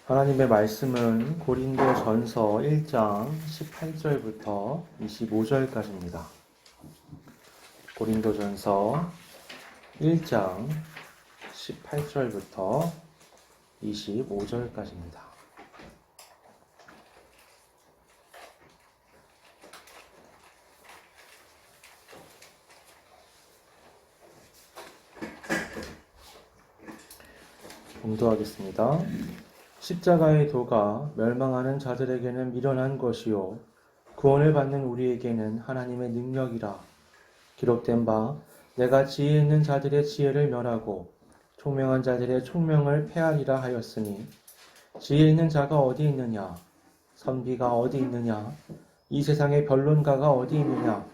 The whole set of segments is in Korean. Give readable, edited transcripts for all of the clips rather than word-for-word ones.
하나님의 말씀은 고린도전서 1장 18절부터 25절까지입니다. 고린도전서 1장 18절부터 25절까지입니다. 봉독하겠습니다. 십자가의 도가 멸망하는 자들에게는 미련한 것이요 구원을 받는 우리에게는 하나님의 능력이라. 기록된 바 내가 지혜 있는 자들의 지혜를 멸하고 총명한 자들의 총명을 폐하리라 하였으니 지혜 있는 자가 어디 있느냐? 선비가 어디 있느냐? 이 세상의 변론가가 어디 있느냐?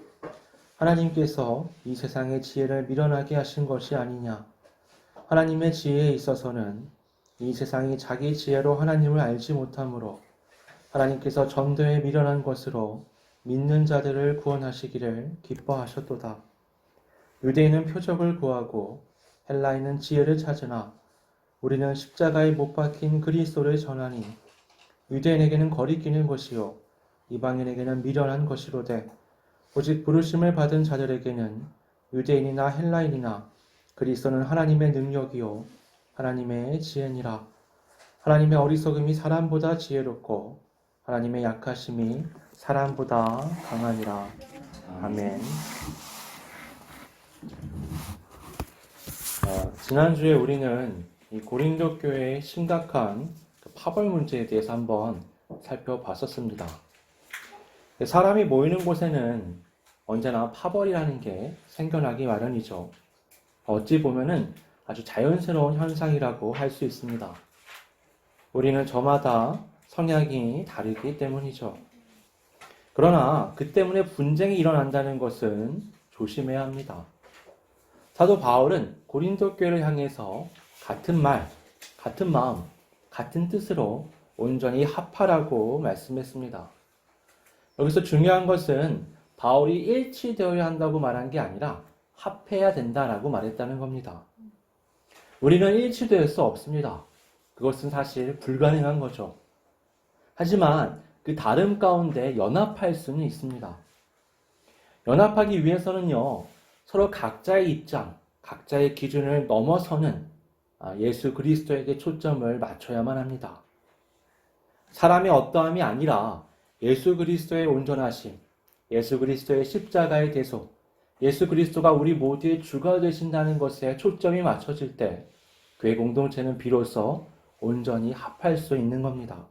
하나님께서 이 세상의 지혜를 미련하게 하신 것이 아니냐? 하나님의 지혜에 있어서는 이 세상이 자기 지혜로 하나님을 알지 못하므로 하나님께서 전도에 미련한 것으로 믿는 자들을 구원하시기를 기뻐하셨도다. 유대인은 표적을 구하고 헬라인은 지혜를 찾으나 우리는 십자가에 못 박힌 그리스도를 전하니 유대인에게는 거리끼는 것이요 이방인에게는 미련한 것이로되 오직 부르심을 받은 자들에게는 유대인이나 헬라인이나 그리스도는 하나님의 능력이요 하나님의 지혜니라. 하나님의 어리석음이 사람보다 지혜롭고 하나님의 약하심이 사람보다 강하니라. 아멘. 지난주에 우리는 이 고린도 교회의 심각한 파벌 문제에 대해서 한번 살펴봤었습니다. 사람이 모이는 곳에는 언제나 파벌이라는 게 생겨나기 마련이죠. 어찌 보면은 아주 자연스러운 현상이라고 할 수 있습니다. 우리는 저마다 성향이 다르기 때문이죠. 그러나 그 때문에 분쟁이 일어난다는 것은 조심해야 합니다. 사도 바울은 고린도 교회를 향해서 같은 말, 같은 마음, 같은 뜻으로 온전히 합하라고 말씀했습니다. 여기서 중요한 것은 바울이 일치되어야 한다고 말한 게 아니라 합해야 된다라고 말했다는 겁니다. 우리는 일치될 수 없습니다. 그것은 사실 불가능한 거죠. 하지만 그 다름 가운데 연합할 수는 있습니다. 연합하기 위해서는요, 서로 각자의 입장, 각자의 기준을 넘어서는 예수 그리스도에게 초점을 맞춰야만 합니다. 사람의 어떠함이 아니라 예수 그리스도의 온전하심, 예수 그리스도의 십자가의 대속, 예수 그리스도가 우리 모두의 주가 되신다는 것에 초점이 맞춰질 때 교회 공동체는 비로소 온전히 합할 수 있는 겁니다.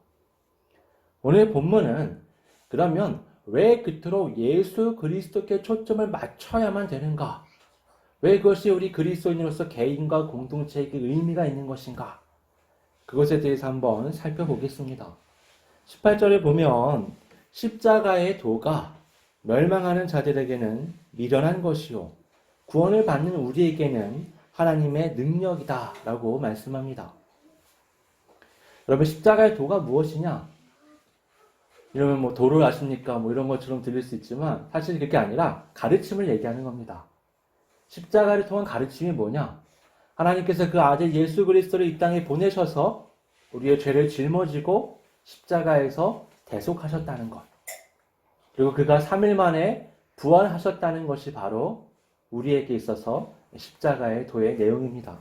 오늘 본문은 그러면 왜 그토록 예수 그리스도께 초점을 맞춰야만 되는가? 왜 그것이 우리 그리스도인으로서 개인과 공동체에게 의미가 있는 것인가? 그것에 대해서 한번 살펴보겠습니다. 18절에 보면 십자가의 도가 멸망하는 자들에게는 미련한 것이요 구원을 받는 우리에게는 하나님의 능력이다 라고 말씀합니다. 여러분, 십자가의 도가 무엇이냐? 이러면 뭐 도를 아십니까? 뭐 이런 것처럼 들릴 수 있지만 사실 그게 아니라 가르침을 얘기하는 겁니다. 십자가를 통한 가르침이 뭐냐? 하나님께서 그 아들 예수 그리스도를 이 땅에 보내셔서 우리의 죄를 짊어지고 십자가에서 대속하셨다는 것. 그리고 그가 3일 만에 부활하셨다는 것이 바로 우리에게 있어서 십자가의 도의 내용입니다.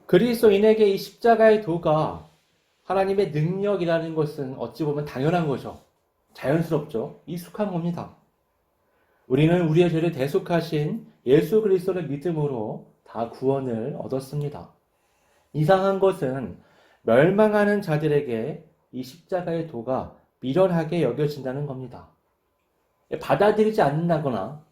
그리스도인에게 이 십자가의 도가 하나님의 능력이라는 것은 어찌 보면 당연한 거죠. 자연스럽죠. 익숙한 겁니다. 우리는 우리의 죄를 대속하신 예수 그리스도를 믿음으로 다 구원을 얻었습니다. 이상한 것은 멸망하는 자들에게 이 십자가의 도가 미련하게 여겨진다는 겁니다. 받아들이지 않는다거나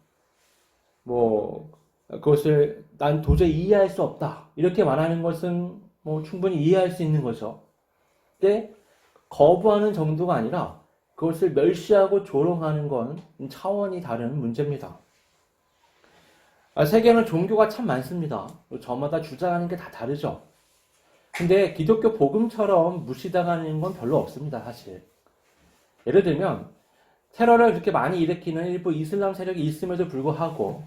그것을 난 도저히 이해할 수 없다 이렇게 말하는 것은 충분히 이해할 수 있는 거죠. 근데 거부하는 정도가 아니라 그것을 멸시하고 조롱하는 건 차원이 다른 문제입니다. 세계는 종교가 참 많습니다. 저마다 주장하는 게 다 다르죠. 근데 기독교 복음처럼 무시당하는 건 별로 없습니다, 사실. 예를 들면 테러를 그렇게 많이 일으키는 일부 이슬람 세력이 있음에도 불구하고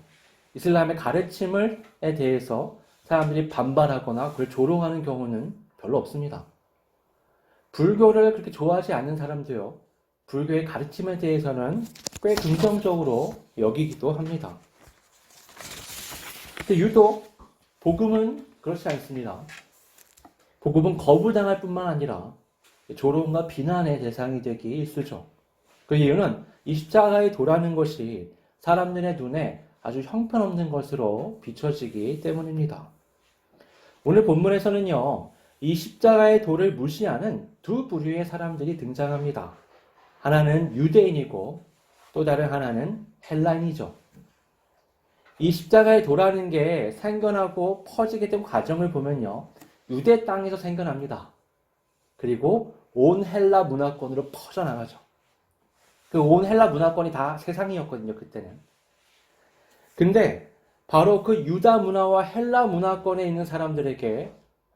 이슬람의 가르침에 대해서 사람들이 반발하거나 그걸 조롱하는 경우는 별로 없습니다. 불교를 그렇게 좋아하지 않는 사람도요, 불교의 가르침에 대해서는 꽤 긍정적으로 여기기도 합니다. 근데 유독 복음은 그렇지 않습니다. 복음은 거부당할 뿐만 아니라 조롱과 비난의 대상이 되기 일쑤죠. 그 이유는 이 십자가의 도라는 것이 사람들의 눈에 아주 형편없는 것으로 비춰지기 때문입니다. 오늘 본문에서는요, 이 십자가의 도를 무시하는 두 부류의 사람들이 등장합니다. 하나는 유대인이고 또 다른 하나는 헬라인이죠. 이 십자가의 도라는 게 생겨나고 퍼지게 된 과정을 보면요, 유대 땅에서 생겨납니다. 그리고 온 헬라 문화권으로 퍼져나가죠. 그 온 헬라 문화권이 다 세상이었거든요, 그때는. 근데 바로 그 유다 문화와 헬라 문화권에 있는 사람들에게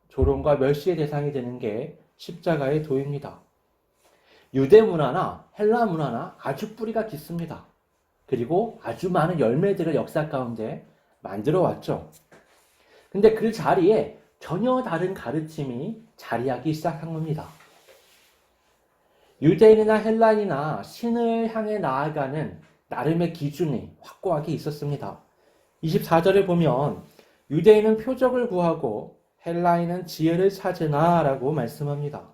조롱과 멸시의 대상이 되는 게 십자가의 도입니다. 유대 문화나 헬라 문화나 아주 뿌리가 깊습니다. 그리고 아주 많은 열매들을 역사 가운데 만들어 왔죠. 근데 그 자리에 전혀 다른 가르침이 자리하기 시작한 겁니다. 유대인이나 헬라인이나 신을 향해 나아가는 나름의 기준이 확고하게 있었습니다. 24절을 보면 유대인은 표적을 구하고 헬라인은 지혜를 찾으나 라고 말씀합니다.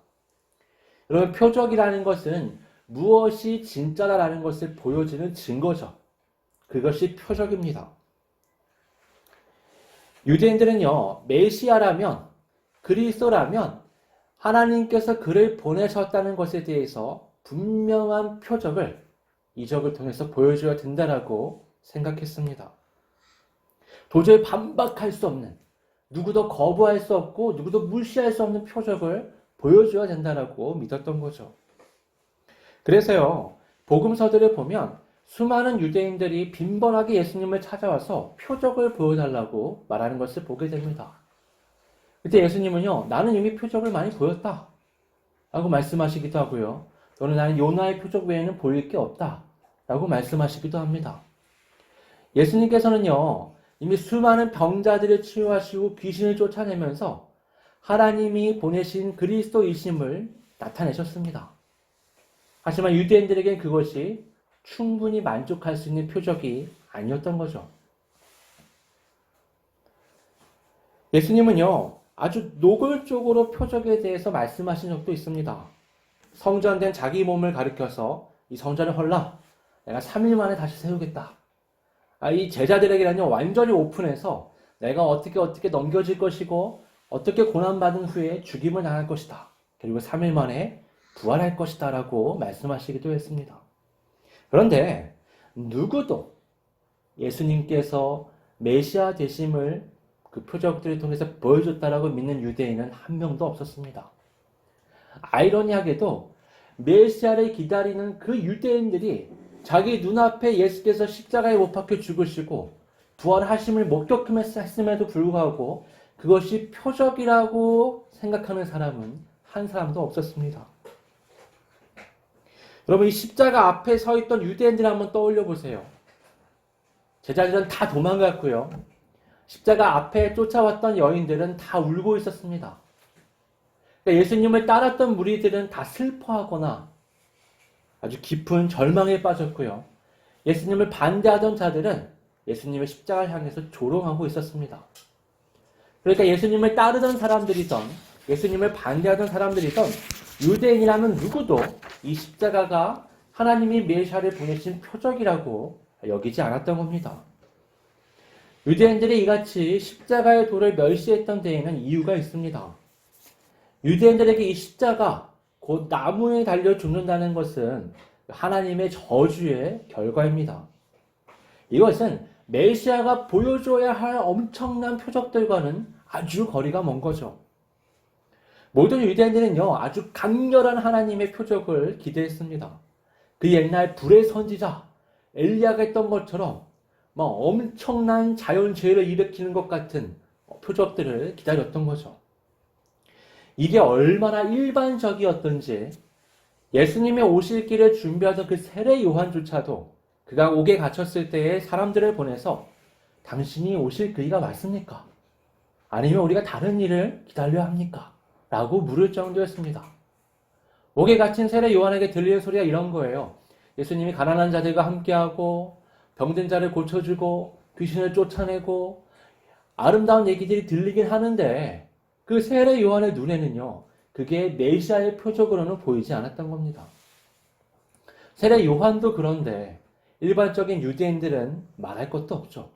여러분, 표적이라는 것은 무엇이 진짜다라는 것을 보여주는 증거죠. 그것이 표적입니다. 유대인들은요, 메시아라면, 그리스도라면 하나님께서 그를 보내셨다는 것에 대해서 분명한 표적을 이적을 통해서 보여줘야 된다라고 생각했습니다. 도저히 반박할 수 없는, 누구도 거부할 수 없고 누구도 무시할 수 없는 표적을 보여줘야 된다라고 믿었던 거죠. 그래서요, 복음서들을 보면 수많은 유대인들이 빈번하게 예수님을 찾아와서 표적을 보여달라고 말하는 것을 보게 됩니다. 그때 예수님은요, 나는 이미 표적을 많이 보였다 라고 말씀하시기도 하고요, 또는 나는 요나의 표적 외에는 보일 게 없다 라고 말씀하시기도 합니다. 예수님께서는요, 이미 수많은 병자들을 치유하시고 귀신을 쫓아내면서 하나님이 보내신 그리스도이심을 나타내셨습니다. 하지만 유대인들에겐 그것이 충분히 만족할 수 있는 표적이 아니었던 거죠. 예수님은요, 아주 노골적으로 표적에 대해서 말씀하신 적도 있습니다. 성전된 자기 몸을 가리켜서 이 성전을 헐라, 내가 3일 만에 다시 세우겠다. 이 제자들에게는요, 완전히 오픈해서 내가 어떻게 넘겨질 것이고 어떻게 고난받은 후에 죽임을 당할 것이다. 그리고 3일 만에 부활할 것이다 라고 말씀하시기도 했습니다. 그런데 누구도 예수님께서 메시아 되심을 그 표적들을 통해서 보여줬다라고 믿는 유대인은 한 명도 없었습니다. 아이러니하게도 메시아를 기다리는 그 유대인들이 자기 눈앞에 예수께서 십자가에 못 박혀 죽으시고 부활하심을 목격했음에도 불구하고 그것이 표적이라고 생각하는 사람은 한 사람도 없었습니다. 여러분, 이 십자가 앞에 서 있던 유대인들 한번 떠올려 보세요. 제자들은 다 도망갔고요. 십자가 앞에 쫓아왔던 여인들은 다 울고 있었습니다. 그러니까 예수님을 따랐던 무리들은 다 슬퍼하거나 아주 깊은 절망에 빠졌고요. 예수님을 반대하던 자들은 예수님의 십자가를 향해서 조롱하고 있었습니다. 그러니까 예수님을 따르던 사람들이던, 예수님을 반대하던 사람들이던 유대인이라면 누구도 이 십자가가 하나님이 메시아를 보내신 표적이라고 여기지 않았던 겁니다. 유대인들이 이같이 십자가의 도를 멸시했던 데에는 이유가 있습니다. 유대인들에게 이 십자가, 곧 나무에 달려 죽는다는 것은 하나님의 저주의 결과입니다. 이것은 메시아가 보여줘야 할 엄청난 표적들과는 아주 거리가 먼 거죠. 모든 유대인들은요, 아주 강렬한 하나님의 표적을 기대했습니다. 그 옛날 불의 선지자 엘리야가 했던 것처럼 엄청난 자연재해를 일으키는 것 같은 표적들을 기다렸던 거죠. 이게 얼마나 일반적이었던지 예수님의 오실 길을 준비하던 그 세례 요한조차도 그가 옥에 갇혔을 때에 사람들을 보내서 당신이 오실 그이가 맞습니까? 아니면 우리가 다른 일을 기다려야 합니까? 라고 물을 정도였습니다. 옥에 갇힌 세례 요한에게 들리는 소리가 이런 거예요. 예수님이 가난한 자들과 함께하고 병든 자를 고쳐주고 귀신을 쫓아내고 아름다운 얘기들이 들리긴 하는데 그 세례 요한의 눈에는요. 그게 메시아의 표적으로는 보이지 않았던 겁니다. 세례 요한도 그런데 일반적인 유대인들은 말할 것도 없죠.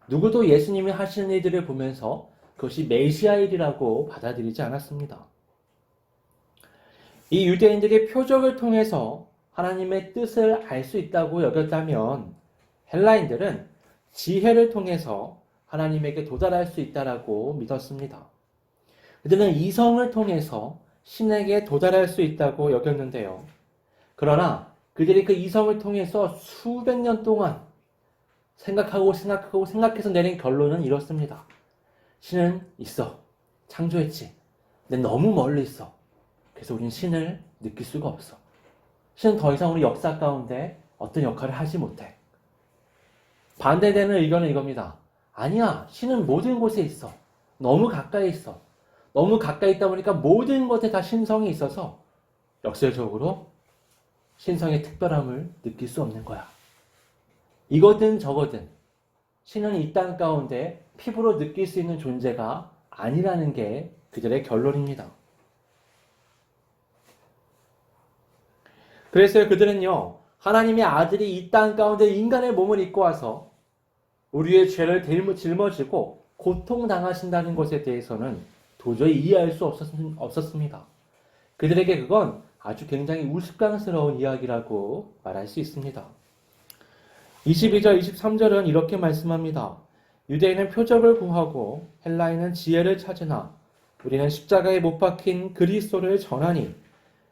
누구도 예수님이 하시는 일들을 보면서 그것이 메시아 일이라고 받아들이지 않았습니다. 이 유대인들이 표적을 통해서 하나님의 뜻을 알 수 있다고 여겼다면 헬라인들은 지혜를 통해서 하나님에게 도달할 수 있다라고 믿었습니다. 그들은 이성을 통해서 신에게 도달할 수 있다고 여겼는데요. 그러나 그들이 그 이성을 통해서 수백 년 동안 생각해서 내린 결론은 이렇습니다. 신은 있어. 창조했지. 근데 너무 멀리 있어. 그래서 우리는 신을 느낄 수가 없어. 신은 더 이상 우리 역사 가운데 어떤 역할을 하지 못해. 반대되는 의견은 이겁니다. 아니야. 신은 모든 곳에 있어. 너무 가까이 있어. 너무 가까이 있다 보니까 모든 것에 다 신성이 있어서 역설적으로 신성의 특별함을 느낄 수 없는 거야. 이거든 저거든 신은 이 땅 가운데 피부로 느낄 수 있는 존재가 아니라는 게 그들의 결론입니다. 그래서 그들은요, 하나님의 아들이 이 땅 가운데 인간의 몸을 입고 와서 우리의 죄를 짊어지고 고통당하신다는 것에 대해서는 도저히 이해할 수 없었습니다. 그들에게 그건 아주 굉장히 우스꽝스러운 이야기라고 말할 수 있습니다. 22절, 23절은 이렇게 말씀합니다. 유대인은 표적을 구하고 헬라인은 지혜를 찾으나 우리는 십자가에 못 박힌 그리스도를 전하니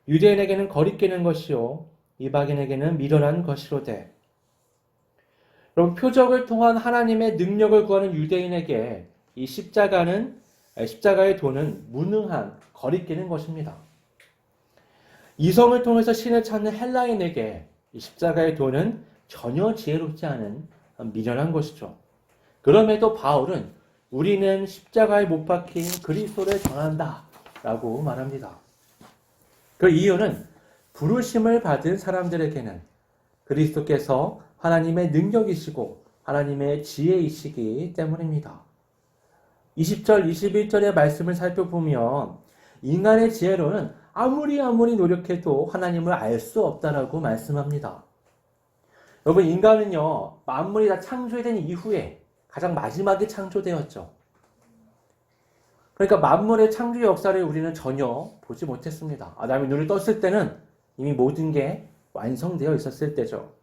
유대인에게는 거리끼는 것이요 이방인에게는 미련한 것이로되. 여러분, 표적을 통한 하나님의 능력을 구하는 유대인에게 이 십자가의 도는 무능한 거리끼는 것입니다. 이성을 통해서 신을 찾는 헬라인에게 이 십자가의 도는 전혀 지혜롭지 않은 미련한 것이죠. 그럼에도 바울은 우리는 십자가에 못 박힌 그리스도를 전한다 라고 말합니다. 그 이유는 부르심을 받은 사람들에게는 그리스도께서 하나님의 능력이시고 하나님의 지혜이시기 때문입니다. 20절, 21절의 말씀을 살펴보면 인간의 지혜로는 아무리 노력해도 하나님을 알 수 없다라고 말씀합니다. 여러분, 인간은요, 만물이 다 창조된 이후에 가장 마지막에 창조되었죠. 그러니까 만물의 창조 역사를 우리는 전혀 보지 못했습니다. 아담이 눈을 떴을 때는 이미 모든 게 완성되어 있었을 때죠.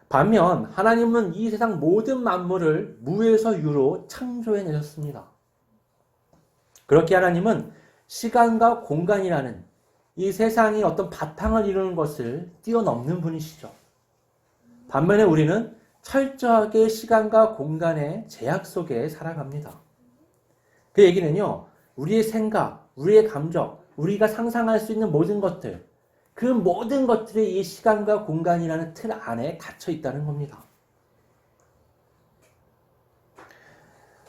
반면 하나님은 이 세상 모든 만물을 무에서 유로 창조해내셨습니다. 그렇게 하나님은 시간과 공간이라는 이 세상이 어떤 바탕을 이루는 것을 뛰어넘는 분이시죠. 반면에 우리는 철저하게 시간과 공간의 제약 속에 살아갑니다. 그 얘기는요, 우리의 생각, 우리의 감정, 우리가 상상할 수 있는 모든 것들, 그 모든 것들이 이 시간과 공간이라는 틀 안에 갇혀 있다는 겁니다.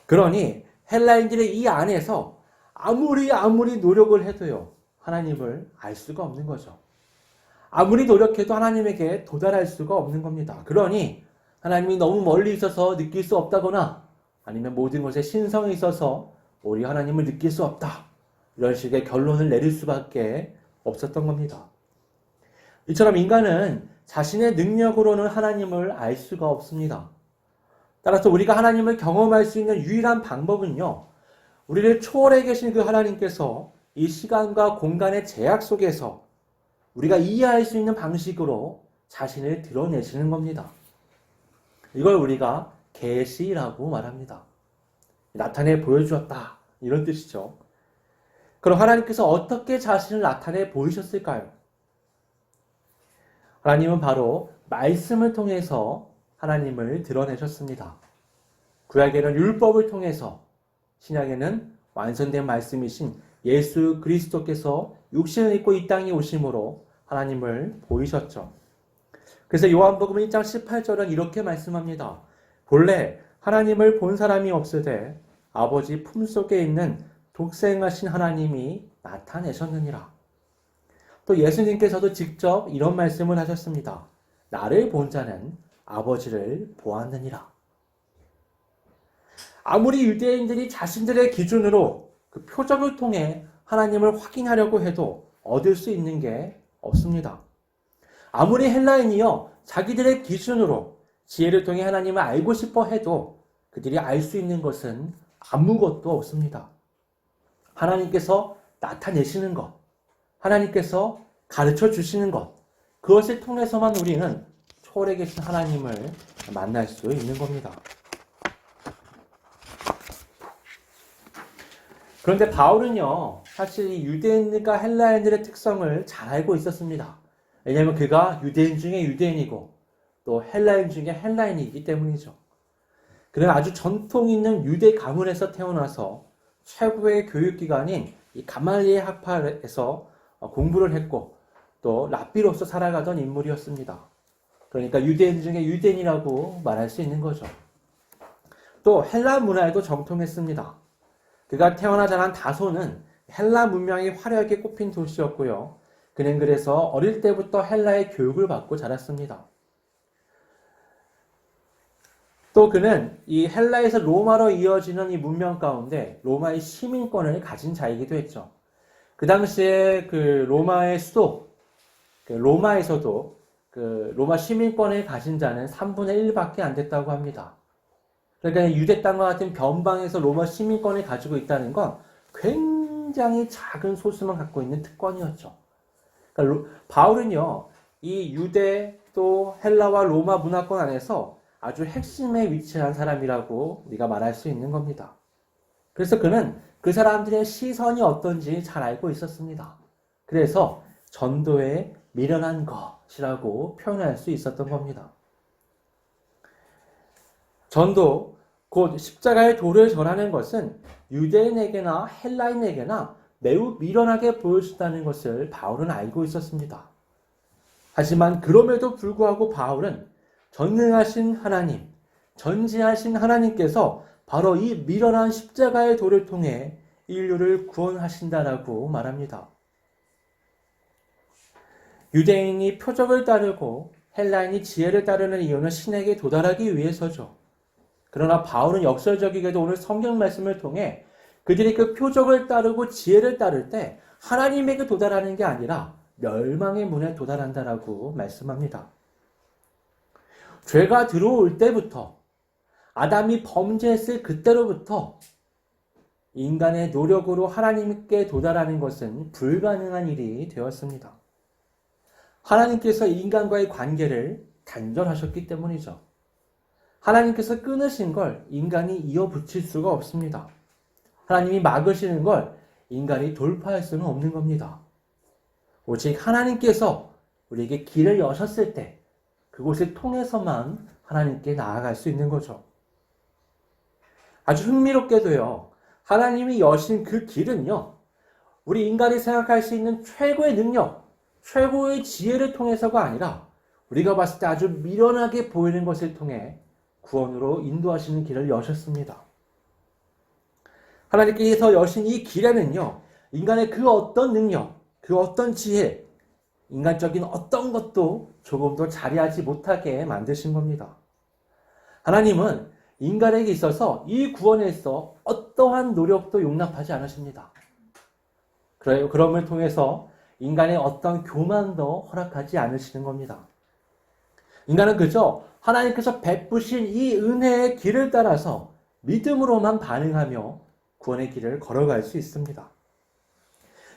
그러니 헬라인들의 이 안에서 아무리 노력을 해도요, 하나님을 알 수가 없는 거죠. 아무리 노력해도 하나님에게 도달할 수가 없는 겁니다. 그러니 하나님이 너무 멀리 있어서 느낄 수 없다거나 아니면 모든 것에 신성이 있어서 우리 하나님을 느낄 수 없다. 이런 식의 결론을 내릴 수밖에 없었던 겁니다. 이처럼 인간은 자신의 능력으로는 하나님을 알 수가 없습니다. 따라서 우리가 하나님을 경험할 수 있는 유일한 방법은요, 우리를 초월해 계신 그 하나님께서 이 시간과 공간의 제약 속에서 우리가 이해할 수 있는 방식으로 자신을 드러내시는 겁니다. 이걸 우리가 계시라고 말합니다. 나타내 보여주었다, 이런 뜻이죠. 그럼 하나님께서 어떻게 자신을 나타내 보이셨을까요? 하나님은 바로 말씀을 통해서 하나님을 드러내셨습니다. 구약에는 율법을 통해서, 신약에는 완성된 말씀이신 예수 그리스도께서 육신을 입고 이 땅에 오심으로 하나님을 보이셨죠. 그래서 요한복음 1장 18절은 이렇게 말씀합니다. 본래 하나님을 본 사람이 없으되 아버지 품속에 있는 독생하신 하나님이 나타내셨느니라. 또 예수님께서도 직접 이런 말씀을 하셨습니다. 나를 본 자는 아버지를 보았느니라. 아무리 유대인들이 자신들의 기준으로 그 표적을 통해 하나님을 확인하려고 해도 얻을 수 있는 게 없습니다. 아무리 헬라인이요 자기들의 기준으로 지혜를 통해 하나님을 알고 싶어 해도 그들이 알 수 있는 것은 아무것도 없습니다. 하나님께서 나타내시는 것, 하나님께서 가르쳐 주시는 것, 그것을 통해서만 우리는 초월에 계신 하나님을 만날 수 있는 겁니다. 그런데 바울은요, 사실 이 유대인과 헬라인들의 특성을 잘 알고 있었습니다. 왜냐하면 그가 유대인 중에 유대인이고 또 헬라인 중에 헬라인이기 때문이죠. 그는 아주 전통 있는 유대 가문에서 태어나서 최고의 교육기관인 이 가말리엘 학파에서 공부를 했고 또 랍비로서 살아가던 인물이었습니다. 그러니까 유대인 중에 유대인이라고 말할 수 있는 거죠. 또 헬라 문화에도 정통했습니다. 그가 태어나 자란 다소는 헬라 문명이 화려하게 꼽힌 도시였고요. 그는 그래서 어릴 때부터 헬라의 교육을 받고 자랐습니다. 또 그는 이 헬라에서 로마로 이어지는 이 문명 가운데 로마의 시민권을 가진 자이기도 했죠. 그 당시에 그 로마의 수도, 로마에서도 그 로마 시민권을 가진 자는 3분의 1밖에 안 됐다고 합니다. 그러니까 유대 땅과 같은 변방에서 로마 시민권을 가지고 있다는 건 굉장히 작은 소수만 갖고 있는 특권이었죠. 그러니까 바울은요, 이 유대 또 헬라와 로마 문화권 안에서 아주 핵심에 위치한 사람이라고 우리가 말할 수 있는 겁니다. 그래서 그는 그 사람들의 시선이 어떤지 잘 알고 있었습니다. 그래서 전도에 미련한 것이라고 표현할 수 있었던 겁니다. 전도, 곧 십자가의 도를 전하는 것은 유대인에게나 헬라인에게나 매우 미련하게 보여진다는 것을 바울은 알고 있었습니다. 하지만 그럼에도 불구하고 바울은 전능하신 하나님, 전지하신 하나님께서 바로 이 미련한 십자가의 도를 통해 인류를 구원하신다라고 말합니다. 유대인이 표적을 따르고 헬라인이 지혜를 따르는 이유는 신에게 도달하기 위해서죠. 그러나 바울은 역설적이게도 오늘 성경 말씀을 통해 그들이 그 표적을 따르고 지혜를 따를 때 하나님에게 도달하는 게 아니라 멸망의 문에 도달한다라고 말씀합니다. 죄가 들어올 때부터 아담이 범죄했을 그때로부터 인간의 노력으로 하나님께 도달하는 것은 불가능한 일이 되었습니다. 하나님께서 인간과의 관계를 단절하셨기 때문이죠. 하나님께서 끊으신 걸 인간이 이어붙일 수가 없습니다. 하나님이 막으시는 걸 인간이 돌파할 수는 없는 겁니다. 오직 하나님께서 우리에게 길을 여셨을 때 그곳을 통해서만 하나님께 나아갈 수 있는 거죠. 아주 흥미롭게도요, 하나님이 여신 그 길은요, 우리 인간이 생각할 수 있는 최고의 능력, 최고의 지혜를 통해서가 아니라 우리가 봤을 때 아주 미련하게 보이는 것을 통해 구원으로 인도하시는 길을 여셨습니다. 하나님께서 여신 이 길에는요, 인간의 그 어떤 능력, 그 어떤 지혜, 인간적인 어떤 것도 조금도 자리하지 못하게 만드신 겁니다. 하나님은 인간에게 있어서 이 구원에서 어떠한 노력도 용납하지 않으십니다. 그럼을 통해서 인간의 어떤 교만도 허락하지 않으시는 겁니다. 인간은 그저 하나님께서 베푸신 이 은혜의 길을 따라서 믿음으로만 반응하며 구원의 길을 걸어갈 수 있습니다.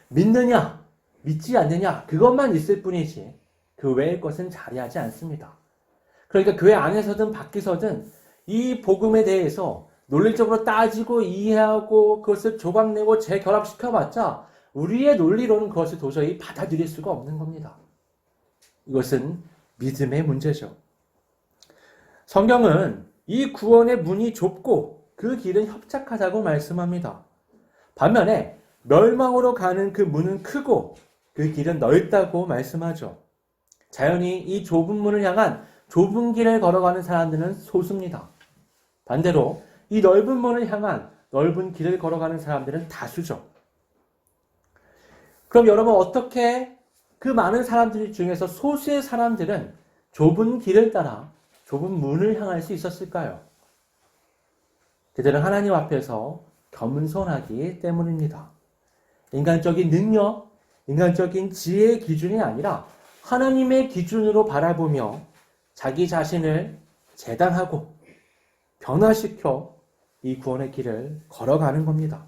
믿느냐, 믿지 않느냐, 그것만 있을 뿐이지 그 외의 것은 자리하지 않습니다. 그러니까 교회 안에서든 밖에서든 이 복음에 대해서 논리적으로 따지고 이해하고 그것을 조각내고 재결합시켜봤자 우리의 논리로는 그것을 도저히 받아들일 수가 없는 겁니다. 이것은 믿음의 문제죠. 성경은 이 구원의 문이 좁고 그 길은 협착하다고 말씀합니다. 반면에 멸망으로 가는 그 문은 크고 그 길은 넓다고 말씀하죠. 자연히 이 좁은 문을 향한 좁은 길을 걸어가는 사람들은 소수입니다. 반대로 이 넓은 문을 향한 넓은 길을 걸어가는 사람들은 다수죠. 그럼 여러분 어떻게 그 많은 사람들 중에서 소수의 사람들은 좁은 길을 따라 좁은 문을 향할 수 있었을까요? 그들은 하나님 앞에서 겸손하기 때문입니다. 인간적인 능력, 인간적인 지혜의 기준이 아니라 하나님의 기준으로 바라보며 자기 자신을 재단하고 변화시켜 이 구원의 길을 걸어가는 겁니다.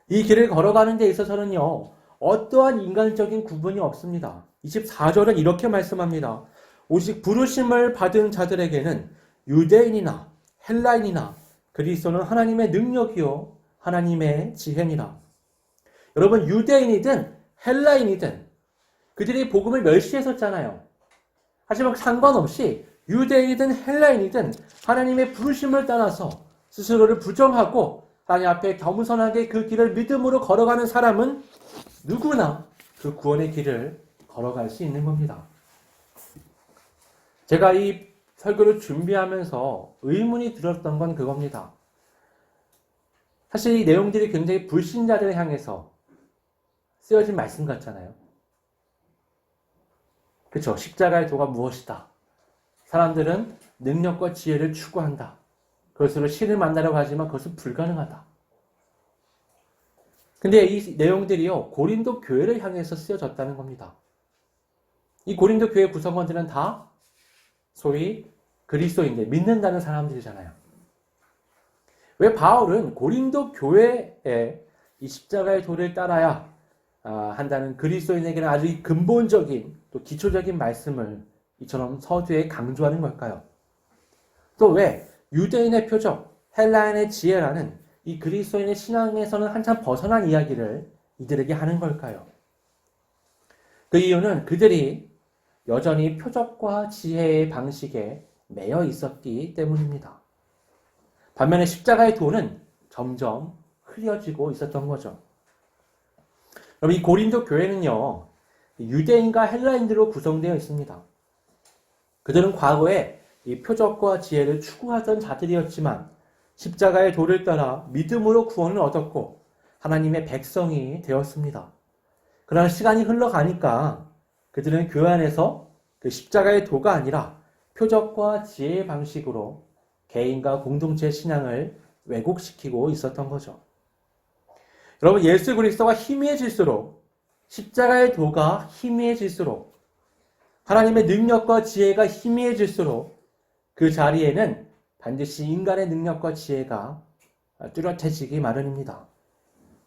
이 길을 걸어가는 데 있어서는요, 어떠한 인간적인 구분이 없습니다. 24절은 이렇게 말씀합니다. 오직 부르심을 받은 자들에게는 유대인이나 헬라인이나 그리스도는 하나님의 능력이요 하나님의 지혜니라. 여러분 유대인이든 헬라인이든 그들이 복음을 멸시했었잖아요. 하지만 상관없이 유대인이든 헬라인이든 하나님의 부르심을 따라서 스스로를 부정하고 하나님 앞에 겸손하게 그 길을 믿음으로 걸어가는 사람은 누구나 그 구원의 길을 걸어갈 수 있는 겁니다. 제가 이 설교를 준비하면서 의문이 들었던 건 그겁니다. 사실 이 내용들이 굉장히 불신자들을 향해서 쓰여진 말씀 같잖아요. 그렇죠? 십자가의 도가 무엇이다? 사람들은 능력과 지혜를 추구한다. 그것으로 신을 만나려고 하지만 그것은 불가능하다. 근데 이 내용들이요, 고린도 교회를 향해서 쓰여졌다는 겁니다. 이 고린도 교회 구성원들은 다 소위 그리스도인들, 믿는다는 사람들이잖아요. 왜 바울은 고린도 교회에 이 십자가의 도를 따라야 한다는 그리스도인에게는 아주 근본적인 또 기초적인 말씀을 이처럼 서두에 강조하는 걸까요? 또 왜 유대인의 표적, 헬라인의 지혜라는 이 그리스도인의 신앙에서는 한참 벗어난 이야기를 이들에게 하는 걸까요? 그 이유는 그들이 여전히 표적과 지혜의 방식에 매여 있었기 때문입니다. 반면에 십자가의 도는 점점 흐려지고 있었던 거죠. 그럼 이 고린도 교회는요, 유대인과 헬라인들로 구성되어 있습니다. 그들은 과거에 이 표적과 지혜를 추구하던 자들이었지만 십자가의 도를 따라 믿음으로 구원을 얻었고 하나님의 백성이 되었습니다. 그러나 시간이 흘러가니까 그들은 교회 안에서 그 십자가의 도가 아니라 표적과 지혜의 방식으로 개인과 공동체 신앙을 왜곡시키고 있었던 거죠. 여러분 예수 그리스도가 희미해질수록 십자가의 도가 희미해질수록 하나님의 능력과 지혜가 희미해질수록 그 자리에는 반드시 인간의 능력과 지혜가 뚜렷해지기 마련입니다.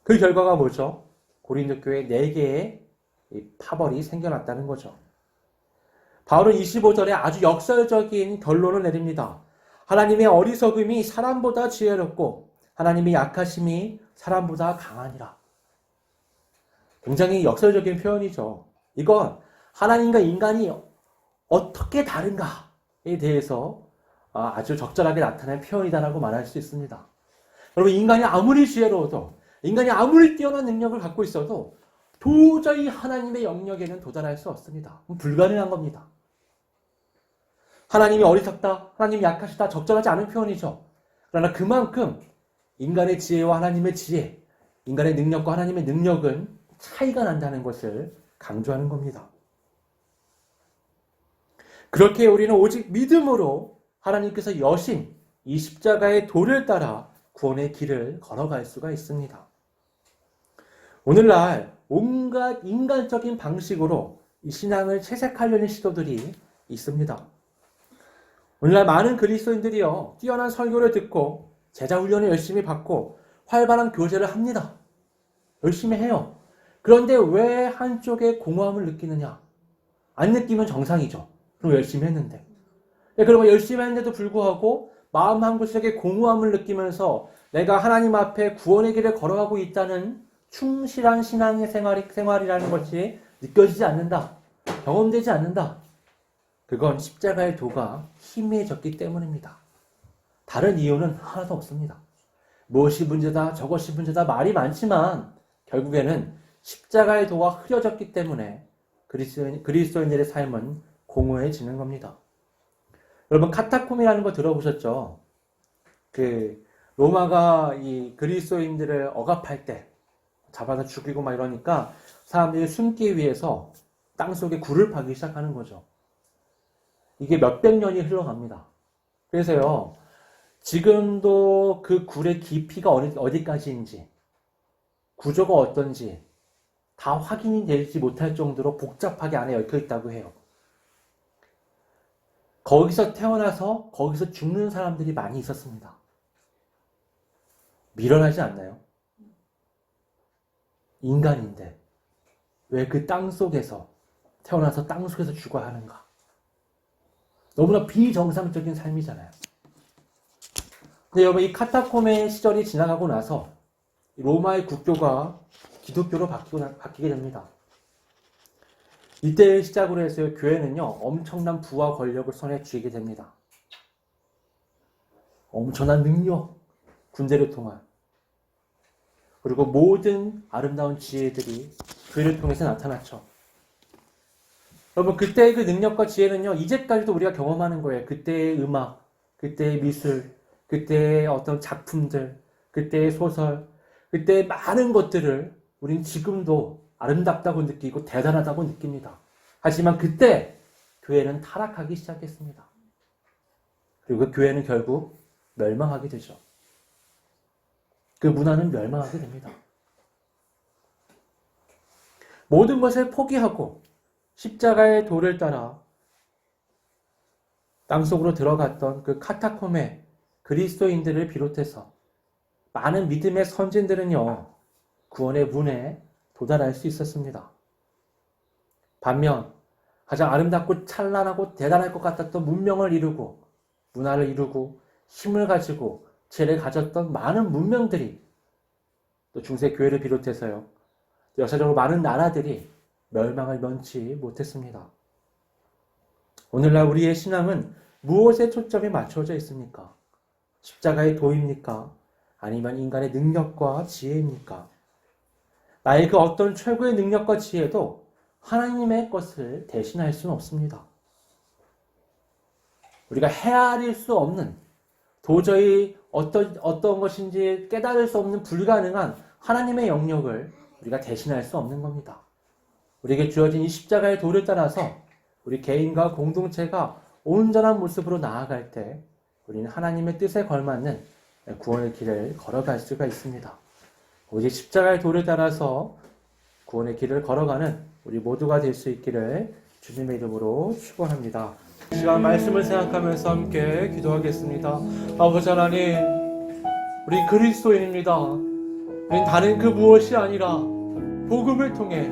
그 결과가 뭐죠? 고린도 교회 4개의 파벌이 생겨났다는 거죠. 바울은 25절에 아주 역설적인 결론을 내립니다. 하나님의 어리석음이 사람보다 지혜롭고 하나님의 약하심이 사람보다 강하니라. 굉장히 역설적인 표현이죠. 이건 하나님과 인간이 어떻게 다른가에 대해서 아주 적절하게 나타낸 표현이다라고 말할 수 있습니다. 여러분 인간이 아무리 지혜로워도 인간이 아무리 뛰어난 능력을 갖고 있어도 도저히 하나님의 영역에는 도달할 수 없습니다. 불가능한 겁니다. 하나님이 어리석다, 하나님이 약하시다 적절하지 않은 표현이죠. 그러나 그만큼 인간의 지혜와 하나님의 지혜, 인간의 능력과 하나님의 능력은 차이가 난다는 것을 강조하는 겁니다. 그렇게 우리는 오직 믿음으로 하나님께서 여신 이 십자가의 도를 따라 구원의 길을 걸어갈 수가 있습니다. 오늘날 온갖 인간적인 방식으로 이 신앙을 채색하려는 시도들이 있습니다. 오늘날 많은 그리스도인들이요, 뛰어난 설교를 듣고 제자 훈련을 열심히 받고 활발한 교제를 합니다. 열심히 해요. 그런데 왜 한쪽에 공허함을 느끼느냐? 안 느끼면 정상이죠. 그럼 열심히 했는데. 그러면 열심히 했는데도 불구하고 마음 한구석에 공허함을 느끼면서 내가 하나님 앞에 구원의 길을 걸어가고 있다는 충실한 신앙의 생활이라는 것이 느껴지지 않는다. 경험되지 않는다. 그건 십자가의 도가 희미해졌기 때문입니다. 다른 이유는 하나도 없습니다. 무엇이 문제다, 저것이 문제다 말이 많지만 결국에는 십자가의 도가 흐려졌기 때문에 그리스도인들의 삶은 공허해지는 겁니다. 여러분 카타콤이라는 거 들어보셨죠? 로마가 이 그리스도인들을 억압할 때 잡아서 죽이고 막 이러니까 사람들이 숨기 위해서 땅속에 굴을 파기 시작하는 거죠. 이게 몇백 년이 흘러갑니다. 그래서요, 지금도 그 굴의 깊이가 어디까지인지, 구조가 어떤지 다 확인이 되지 못할 정도로 복잡하게 안에 얽혀 있다고 해요. 거기서 태어나서 거기서 죽는 사람들이 많이 있었습니다. 미련하지 않나요? 인간인데 왜 그 땅 속에서 태어나서 땅 속에서 죽어야 하는가? 너무나 비정상적인 삶이잖아요. 근데 여러분, 이 카타콤의 시절이 지나가고 나서 로마의 국교가 기독교로 바뀌게 됩니다. 이때 시작으로 해서 교회는요, 엄청난 부와 권력을 손에 쥐게 됩니다. 엄청난 능력, 군대를 통한, 그리고 모든 아름다운 지혜들이 교회를 통해서 나타났죠. 여러분, 그때의 그 능력과 지혜는요, 이제까지도 우리가 경험하는 거예요. 그때의 음악, 그때의 미술, 그때의 어떤 작품들, 그때의 소설, 그때의 많은 것들을 우리는 지금도 아름답다고 느끼고 대단하다고 느낍니다. 하지만 그때 교회는 타락하기 시작했습니다. 그리고 그 교회는 결국 멸망하게 되죠. 그 문화는 멸망하게 됩니다. 모든 것을 포기하고 십자가의 도를 따라 땅속으로 들어갔던 그 카타콤의 그리스도인들을 비롯해서 많은 믿음의 선진들은요, 구원의 문에 도달할 수 있었습니다. 반면 가장 아름답고 찬란하고 대단할 것 같았던 문명을 이루고 문화를 이루고 힘을 가지고 지혜를 가졌던 많은 문명들이, 또 중세 교회를 비롯해서요, 역사적으로 많은 나라들이 멸망을 면치 못했습니다. 오늘날 우리의 신앙은 무엇에 초점이 맞춰져 있습니까? 십자가의 도입니까? 아니면 인간의 능력과 지혜입니까? 나의 그 어떤 최고의 능력과 지혜도 하나님의 것을 대신할 수는 없습니다. 우리가 헤아릴 수 없는, 도저히 어떤 것인지 깨달을 수 없는 불가능한 하나님의 영역을 우리가 대신할 수 없는 겁니다. 우리에게 주어진 이 십자가의 도를 따라서 우리 개인과 공동체가 온전한 모습으로 나아갈 때 우리는 하나님의 뜻에 걸맞는 구원의 길을 걸어갈 수가 있습니다. 오직 십자가의 도를 따라서 구원의 길을 걸어가는 우리 모두가 될 수 있기를 주님의 이름으로 축원합니다. 이 시간 말씀을 생각하면서 함께 기도하겠습니다. 아버지 하나님, 우리 그리스도인입니다. 우리는 다른 그 무엇이 아니라 복음을 통해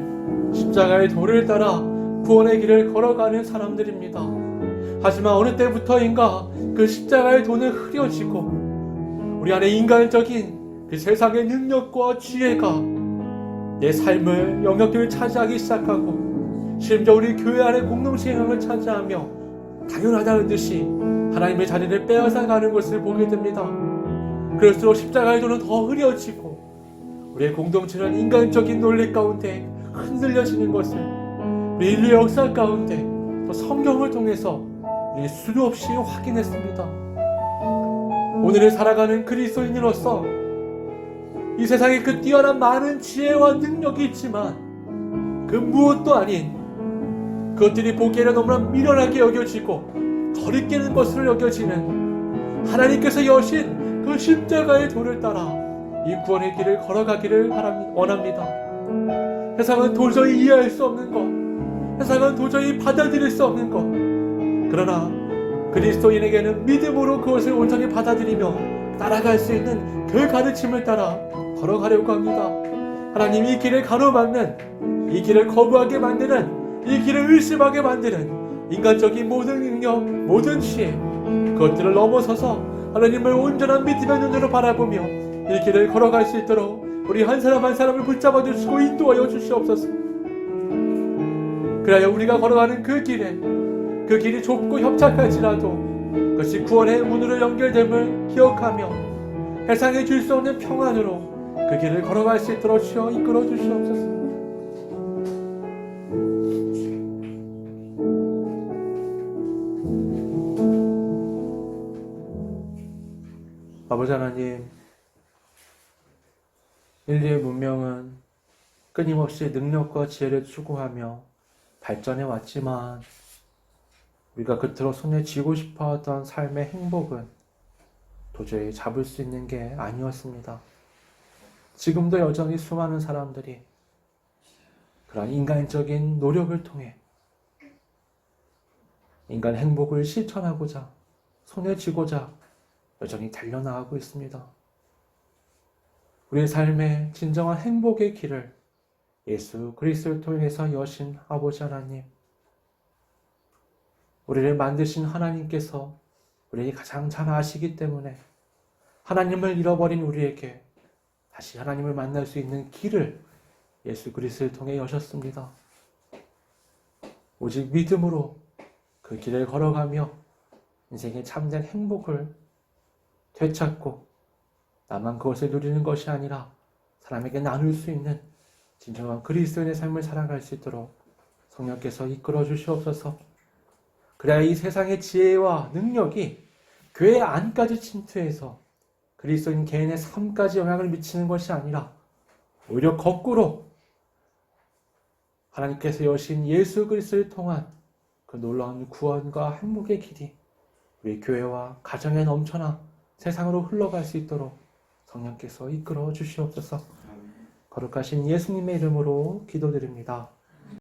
십자가의 도를 따라 구원의 길을 걸어가는 사람들입니다. 하지만 어느 때부터인가 그 십자가의 도는 흐려지고 우리 안에 인간적인 그 세상의 능력과 지혜가 내 삶을 영역들을 차지하기 시작하고, 심지어 우리 교회 안에 공동체 영역을 차지하며 당연하다는 듯이 하나님의 자리를 빼앗아가는 것을 보게 됩니다. 그럴수록 십자가의 도는 더 흐려지고 우리의 공동체는 인간적인 논리 가운데 흔들려지는 것을 우리 인류 역사 가운데 또 성경을 통해서 우리 수도 없이 확인했습니다. 오늘을 살아가는 그리스도인으로서 이 세상에 그 뛰어난 많은 지혜와 능력이 있지만 그 무엇도 아닌 그것들이 보기에는 너무나 미련하게 여겨지고 거리끼는 것으로 여겨지는 하나님께서 여신 그 십자가의 도를 따라 이 구원의 길을 걸어가기를 원합니다. 세상은 도저히 이해할 수 없는 것, 세상은 도저히 받아들일 수 없는 것, 그러나 그리스도인에게는 믿음으로 그것을 온전히 받아들이며 따라갈 수 있는 그 가르침을 따라 걸어가려고 합니다. 하나님, 이 길을 가로막는, 이 길을 거부하게 만드는, 이 길을 의심하게 만드는 인간적인 모든 능력, 모든 지혜, 그것들을 넘어서서 하나님을 온전한 믿음의 눈으로 바라보며 이 길을 걸어갈 수 있도록 우리 한 사람 한 사람을 붙잡아 주시고 인도하여 주시옵소서. 그래야 우리가 걸어가는 그 길에, 그 길이 좁고 협착할지라도 그것이 구원의 문으로 연결됨을 기억하며 세상에 줄 수 없는 평안으로 그 길을 걸어갈 수 있도록 주여 이끌어 주시옵소서. 아버지 아버지 하나님, 인류의 문명은 끊임없이 능력과 지혜를 추구하며 발전해 왔지만 우리가 그토록 손에 쥐고 싶어 하던 삶의 행복은 도저히 잡을 수 있는 게 아니었습니다. 지금도 여전히 수많은 사람들이 그런 인간적인 노력을 통해 인간 행복을 실천하고자 손에 쥐고자 여전히 달려나가고 있습니다. 우리의 삶의 진정한 행복의 길을 예수 그리스도를 통해서 여신 아버지 하나님, 우리를 만드신 하나님께서 우리를 가장 잘 아시기 때문에 하나님을 잃어버린 우리에게 다시 하나님을 만날 수 있는 길을 예수 그리스도를 통해 여셨습니다. 오직 믿음으로 그 길을 걸어가며 인생의 참된 행복을 되찾고 나만 그것을 누리는 것이 아니라 사람에게 나눌 수 있는 진정한 그리스도인의 삶을 살아갈 수 있도록 성령께서 이끌어 주시옵소서. 그래야 이 세상의 지혜와 능력이 교회 안까지 침투해서 그리스도인 개인의 삶까지 영향을 미치는 것이 아니라 오히려 거꾸로 하나님께서 여신 예수 그리스도를 통한 그 놀라운 구원과 행복의 길이 우리 교회와 가정에 넘쳐나 세상으로 흘러갈 수 있도록 성령께서 이끌어 주시옵소서. 거룩하신 예수님의 이름으로 기도드립니다.